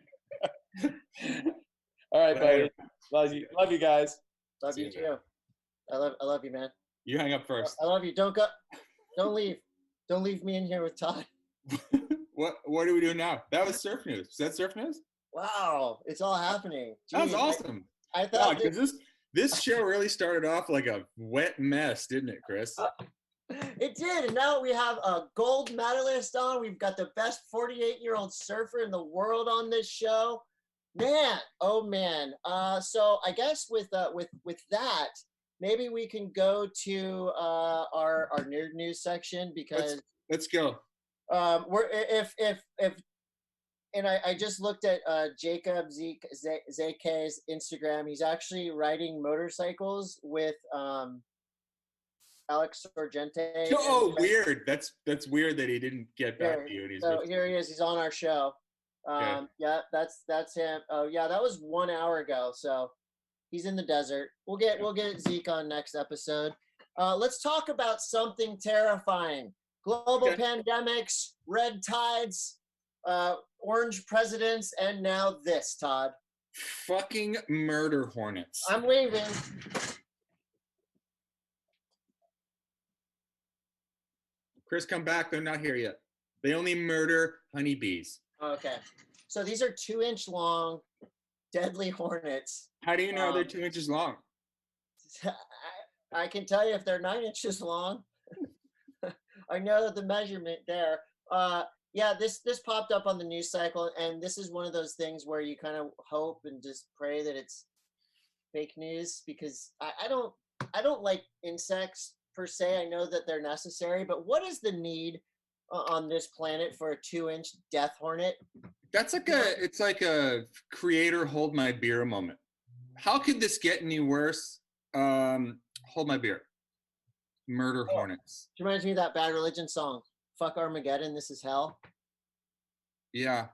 All right, buddy. Love you guys. Love you too. I love you, man. You hang up first. I love you. Don't go. Don't leave. Don't leave me in here with Todd. What are we doing now? That was surf news. Is that surf news? Wow, it's all happening. Jeez, that was awesome. I thought this show really started off like a wet mess, didn't it, Chris? It did, and now we have a gold medalist on. We've got the best 48-year-old surfer in the world on this show. Man, oh man. So I guess with that, maybe we can go to our nerd news section, because let's go. I just looked at Jacob Zeke's Instagram. He's actually riding motorcycles with Alex Sorgente. Oh, weird. That's weird that he didn't get back to you. Here he is. He's on our show. Okay. Yeah, that's him. Oh yeah, that was 1 hour ago. So he's in the desert. We'll get Zeke on next episode. Let's talk about something terrifying. Global pandemics, red tides, orange presidents, and now this, Todd. Fucking murder hornets. I'm leaving. Chris, come back. They're not here yet. They only murder honeybees. Okay. So these are 2-inch long, deadly hornets. How do you know they're 2 inches long? I can tell you if they're 9 inches long. I know the measurement there. This popped up on the news cycle, and this is one of those things where you kind of hope and just pray that it's fake news, because I don't like insects per se. I know that they're necessary, but what is the need on this planet for a 2-inch death hornet? It's like a creator hold my beer moment. How could this get any worse? Hold my beer. Murder hornets. It reminds me of that Bad Religion song, Fuck Armageddon, This Is Hell. Yeah.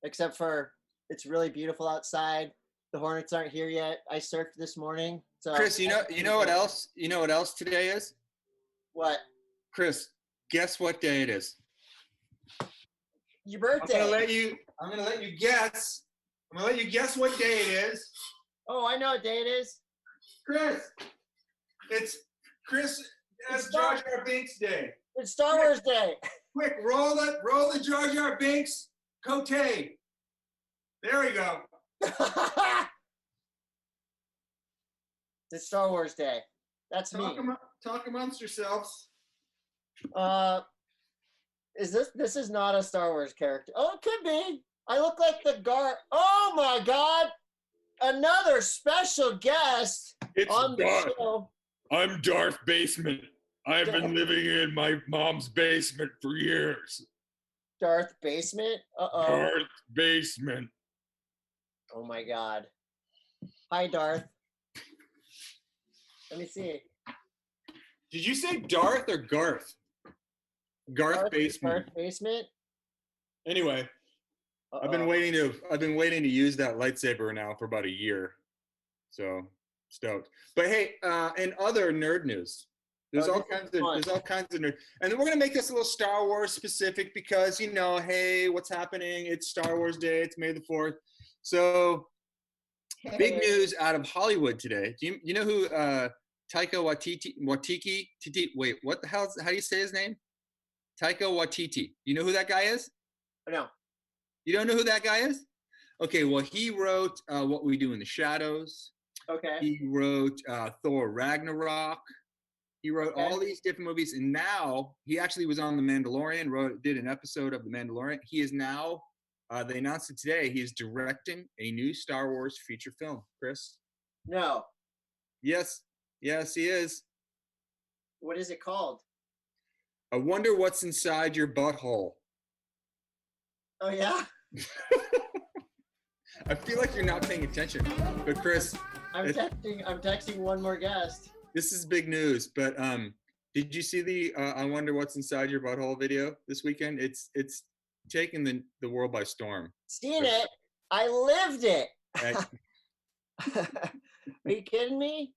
Except for it's really beautiful outside. The Hornets aren't here yet. I surfed this morning. So Chris, you know what else? You know what else today is? What? Chris, guess what day it is? Your birthday. I'm gonna let you guess. I'm gonna let you guess what day it is. Oh, I know what day it is. Chris, it's Chris as Jar Jar Binks Day. It's Star Wars Day. Quick, roll the Jar Jar Binks Cote. There we go. It's Star Wars Day. That's me. Talk amongst yourselves. This is not a Star Wars character. Oh, it could be. I look like the Oh my God. Another special guest on the show. I'm Darth Basement. I've been living in my mom's basement for years. Darth Basement? Uh-oh. Darth Basement. Oh my God. Hi, Darth. Let me see. Did you say Darth or Garth? Garth Basement. Darth Basement? Anyway, Uh-oh. I've been waiting to use that lightsaber now for about a year. So stoked. But hey, in other nerd news, there's all kinds of nerd. And then we're gonna make this a little Star Wars specific because hey, what's happening? It's Star Wars Day, it's May the 4th. So big news out of Hollywood today. Do you know who Taika Waititi? Wait, what the hell? How do you say his name? Taika Waititi. You know who that guy is? No. You don't know who that guy is? Okay, well, he wrote What We Do in the Shadows. Okay. He wrote Thor Ragnarok. He wrote all these different movies, and now he actually was on The Mandalorian. Did an episode of The Mandalorian. He is now. They announced it today. He is directing a new Star Wars feature film. Chris? No. Yes, he is. What is it called? I Wonder What's Inside Your Butthole. Oh yeah. I feel like you're not paying attention, but Chris, I'm texting one more guest. This is big news. But did you see the I Wonder What's Inside Your Butthole video this weekend? It's taking the world by storm. Seen it. I lived it. Are you kidding me?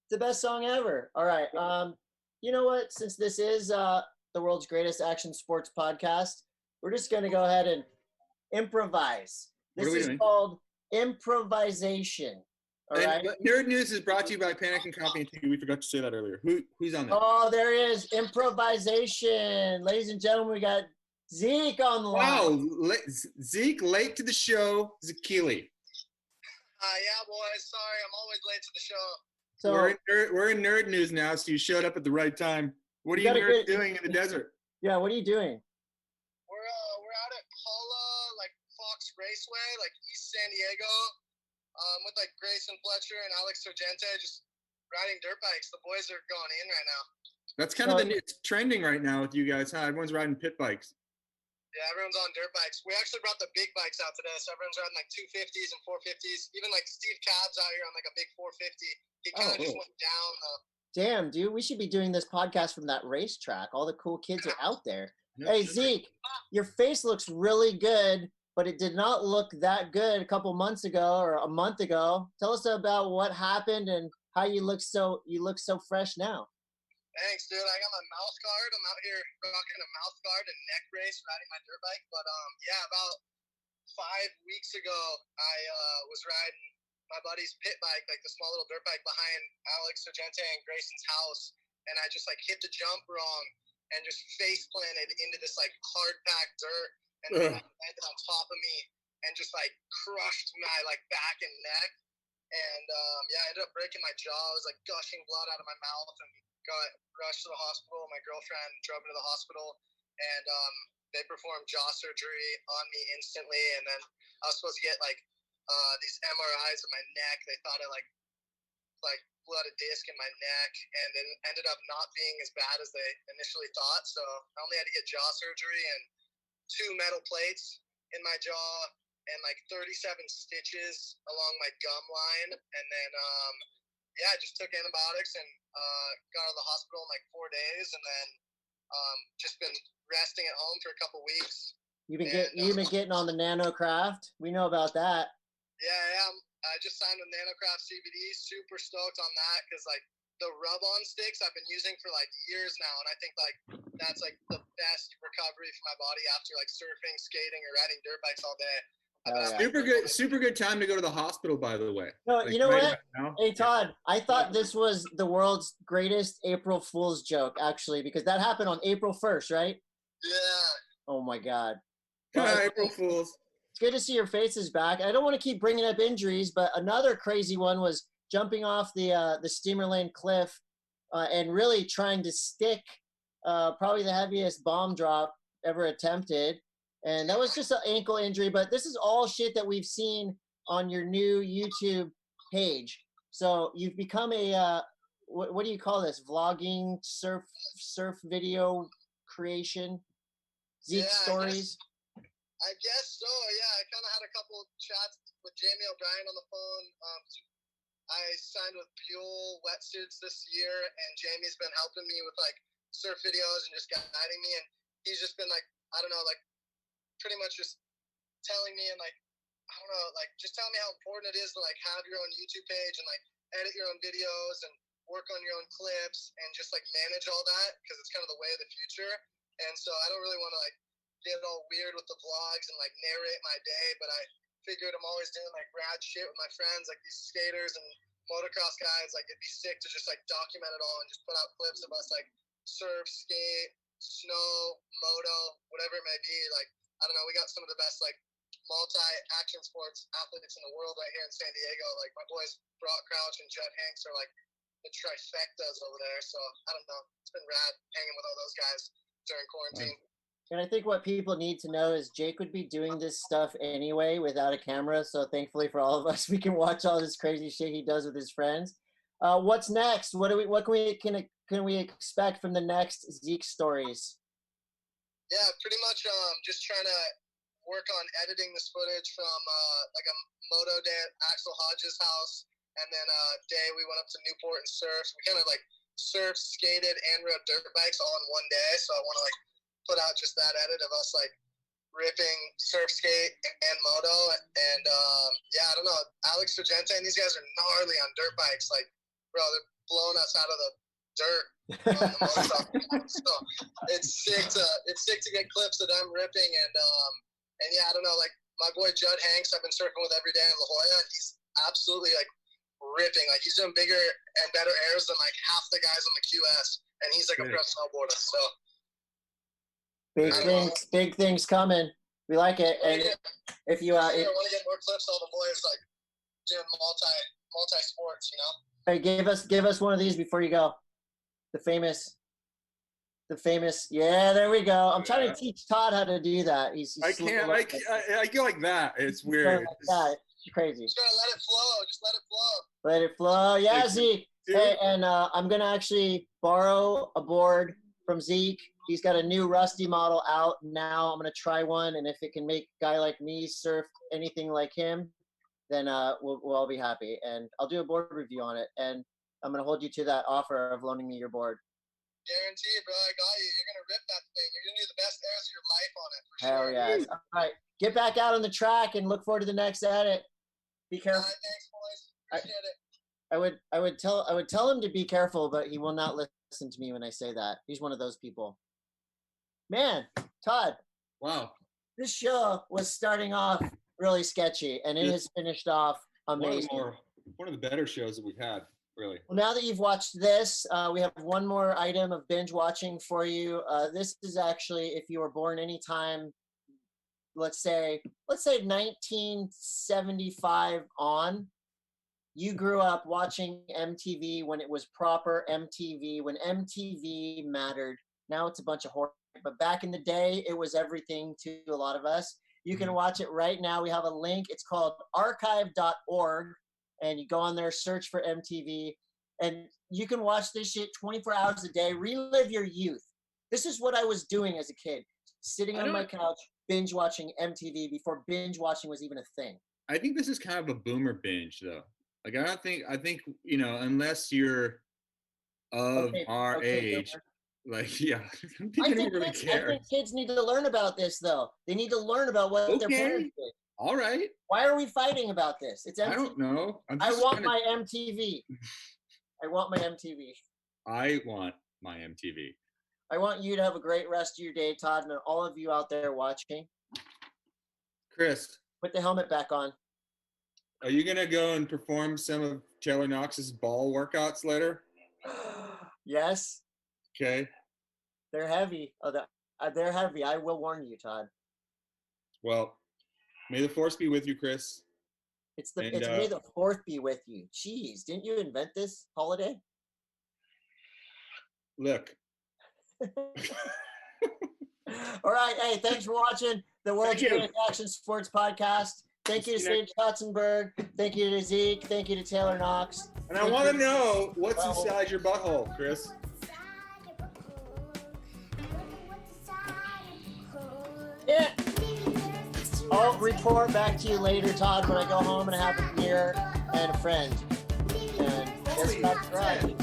It's the best song ever. All right. You know what? Since this is the world's greatest action sports podcast, we're just going to go ahead and improvise. This is called improvisation. All right. Nerd News is brought to you by Pannikin Coffee and Tea. We forgot to say that earlier. Who's on there? Oh, there is improvisation. Ladies and gentlemen, we got Zeke on the line. Wow, Zeke late to the show. Szekely. Yeah, boys. Sorry, I'm always late to the show. So we're in Nerd News now, so you showed up at the right time. What are you nerds doing in the desert? Yeah, what are you doing? We're out at Paula, like Fox Raceway, like East San Diego, with like Grayson Fletcher and Alex Sargente, just riding dirt bikes. The boys are going in right now. That's kind of it's trending right now with you guys, huh? Everyone's riding pit bikes. Yeah, everyone's on dirt bikes. We actually brought the big bikes out today, so everyone's riding like 250s and 450s. Even like Steve Cab's out here on like a big 450. He kind of just went down though. Damn, dude, we should be doing this podcast from that racetrack. All the cool kids are out there. Hey, Zeke, your face looks really good, but it did not look that good a couple months ago or a month ago. Tell us about what happened and how you look so fresh now. Thanks, dude. I got my mouth guard. I'm out here rocking a mouth guard and neck brace riding my dirt bike. But yeah, about 5 weeks ago, I was riding my buddy's pit bike, like the small little dirt bike behind Alex Sargente and Grayson's house, and I just like hit the jump wrong and just face planted into this like hard packed dirt, and then it landed on top of me and just like crushed my like back and neck, and yeah, I ended up breaking my jaw. I was like gushing blood out of my mouth and got rushed to the hospital. My girlfriend drove me to the hospital, and they performed jaw surgery on me instantly, and then I was supposed to get like these MRIs of my neck. They thought I like blew out a disc in my neck, and then ended up not being as bad as they initially thought. So I only had to get jaw surgery and 2 metal plates in my jaw and like 37 stitches along my gum line, and then yeah, I just took antibiotics and got out of the hospital in like 4 days, and then just been resting at home for a couple weeks. You've been getting on the nanocraft. We know about that. Yeah, I just signed with Nanocraft CBD. Super stoked on that because like the rub-on sticks I've been using for like years now, and I think like that's like the best recovery for my body after like surfing, skating, or riding dirt bikes all day. Super good time to go to the hospital, by the way. No, Like, you know right what? now. Hey, Todd, I thought this was the world's greatest April Fool's joke, actually, because that happened on April 1st, right? Yeah. Oh, my God. Well, April Fools. it's good to see your faces back. I don't want to keep bringing up injuries, but another crazy one was jumping off the Steamer Lane cliff and really trying to stick probably the heaviest bomb drop ever attempted. And that was just an ankle injury, but this is all shit that we've seen on your new YouTube page. So you've become a, what do you call this? Vlogging, surf video creation? Zeke stories? I guess so, yeah. I kind of had a couple chats with Jamie O'Brien on the phone. I signed with Buell Wetsuits this year, and Jamie's been helping me with like surf videos and just guiding me. And he's just been like, I don't know, like pretty much just telling me and like, I don't know, like just telling me how important it is to like have your own YouTube page and like edit your own videos and work on your own clips and just like manage all that because it's kind of the way of the future. And so I don't really want to like get all weird with the vlogs and like narrate my day, but I figured I'm always doing like rad shit with my friends, like these skaters and motocross guys. Like it'd be sick to just like document it all and just put out clips of us like surf, skate, snow, moto, whatever it may be. Like I don't know, we got some of the best like multi-action sports athletes in the world right here in San Diego. Like my boys Brock Crouch and Judd Hanks are like the trifectas over there. So I don't know, it's been rad hanging with all those guys during quarantine. And I think what people need to know is Jake would be doing this stuff anyway without a camera. So thankfully for all of us, we can watch all this crazy shit he does with his friends. What's next? What can we expect from the next Zeke stories? Yeah, pretty much just trying to work on editing this footage from like a moto day at Axel Hodges' house, and then day we went up to Newport and surfed. We kind of like surfed, skated, and rode dirt bikes all in one day. So I want to like put out just that edit of us like ripping surf, skate, and moto. And yeah, I don't know, Alex Sargente and these guys are gnarly on dirt bikes. Like, bro, they're blowing us out of the dirt on the motorcycle. So it's sick to get clips of them ripping. And yeah, I don't know, like my boy Judd Hanks I've been surfing with every day in La Jolla, and he's absolutely like ripping. Like he's doing bigger and better airs than like half the guys on the QS, and he's like a pro snowboarder. So big things coming. We like it. And if you I want to get more clips of all the boys like doing multi sports, you know. Hey, give us one of these before you go. The famous. Yeah, there we go. I'm trying to teach Todd how to do that. I go like that. It's weird. Yeah, it's crazy. Just gotta let it flow. Just let it flow. Let it flow. Yeah, Zeke. Hey, and I'm gonna actually borrow a board from Zeke. He's got a new Rusty model out now. I'm gonna try one, and if it can make a guy like me surf anything like him, then we'll all be happy. And I'll do a board review on it, and I'm gonna hold you to that offer of loaning me your board. Guarantee, bro. I got you. You're gonna rip that thing. You're gonna do the best airs of your life on it. For Hell sure. yeah! All right, get back out on the track and look forward to the next edit. Be careful. All right, thanks, boys. Appreciate it. I would tell him to be careful, but he will not listen to me when I say that. He's one of those people. Man, Todd. Wow. This show was starting off really sketchy, and it has finished off amazing. One of the better shows that we've had, really. Well, now that you've watched this, we have one more item of binge watching for you. This is actually if you were born anytime, let's say 1975 on. You grew up watching MTV when it was proper MTV, when MTV mattered. Now it's a bunch of horror. But back in the day, it was everything to a lot of us. You can watch it right now. We have a link. It's called archive.org. And you go on there, search for MTV. And you can watch this shit 24 hours a day. Relive your youth. This is what I was doing as a kid. Sitting on my couch, binge watching MTV before binge watching was even a thing. I think this is kind of a boomer binge, though. Like, I think, you know, unless you're of our age, boomer. like, yeah, I don't really care. I think kids need to learn about this, though. They need to learn about what their parents did. All right. Why are we fighting about this? It's MTV. I don't know. I want my MTV. I want my MTV. I want my MTV. I want you to have a great rest of your day, Todd, and all of you out there watching. Chris, put the helmet back on. Are you gonna go and perform some of Taylor Knox's ball workouts later? Yes. Okay. They're heavy. Oh, they're heavy. I will warn you, Todd. Well, may the force be with you, Chris. It's may the fourth be with you. Jeez, didn't you invent this holiday? Look. All right. Hey, thanks for watching the World's Greatest Action Sports Podcast. Thank you to Sage Kotsenberg. Thank you to Zeke. Thank you to Taylor Knox. And I want to know what's inside your butthole, Chris. Yeah. I'll report back to you later, Todd, when I go home and have a beer and a friend. And that's right.